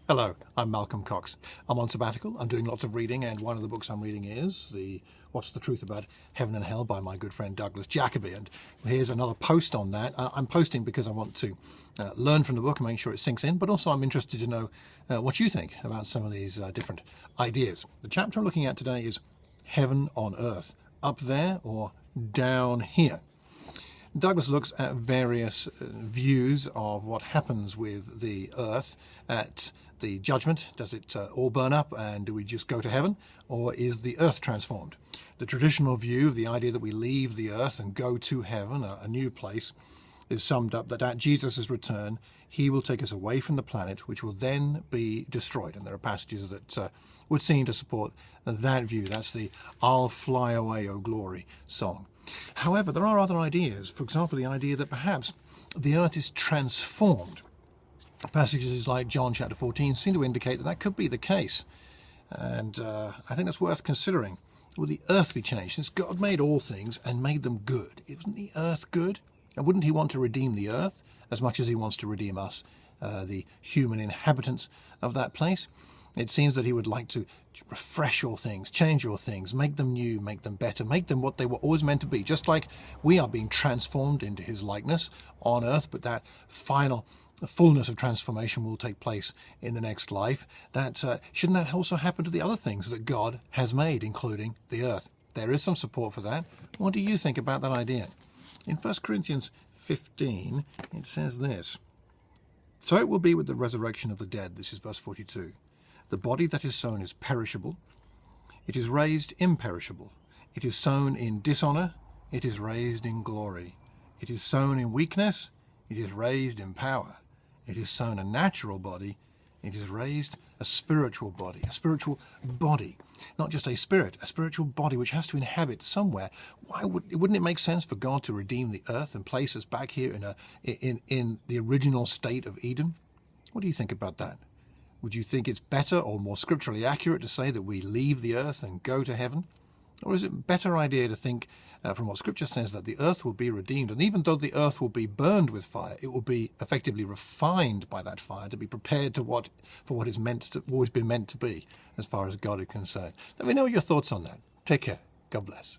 Hello, I'm Malcolm Cox. I'm on sabbatical. I'm doing lots of reading, and one of the books I'm reading is What's the Truth About Heaven and Hell by my good friend Douglas Jacoby. And here's another post on that. I'm posting because I want to learn from the book and make sure it sinks in, but also I'm interested to know what you think about some of these different ideas. The chapter I'm looking at today is Heaven on Earth, up there or down here. Douglas looks at various views of what happens with the earth at the judgment. Does it all burn up and do we just go to heaven, or is the earth transformed? The traditional view of the idea that we leave the earth and go to heaven, a new place, is summed up that at Jesus' return he will take us away from the planet, which will then be destroyed. And there are passages that would seem to support that view. That's the "I'll fly away, O glory" song. However, there are other ideas. For example, the idea that perhaps the earth is transformed. Passages like John chapter 14 seem to indicate that that could be the case. And I think that's worth considering. Will the earth be changed? Since God made all things and made them good, isn't the earth good? And wouldn't he want to redeem the earth as much as he wants to redeem us, the human inhabitants of that place? It seems that he would like to refresh all things, change all things, make them new, make them better, make them what they were always meant to be, just like we are being transformed into his likeness on earth, but that final fullness of transformation will take place in the next life. Shouldn't that also happen to the other things that God has made, including the earth? There is some support for that. What do you think about that idea? In 1 Corinthians 15, it says this: "So it will be with the resurrection of the dead." This is verse 42. "The body that is sown is perishable. It is raised imperishable. It is sown in dishonor. It is raised in glory. It is sown in weakness. It is raised in power. It is sown a natural body. It is raised a spiritual body." A spiritual body. Not just a spirit, a spiritual body which has to inhabit somewhere. Wouldn't it make sense for God to redeem the earth and place us back here in the original state of Eden? What do you think about that? Would you think it's better or more scripturally accurate to say that we leave the earth and go to heaven? Or is it a better idea to think, from what Scripture says, that the earth will be redeemed, and even though the earth will be burned with fire, it will be effectively refined by that fire to be prepared for what is always been meant to be, as far as God is concerned? Let me know your thoughts on that. Take care. God bless.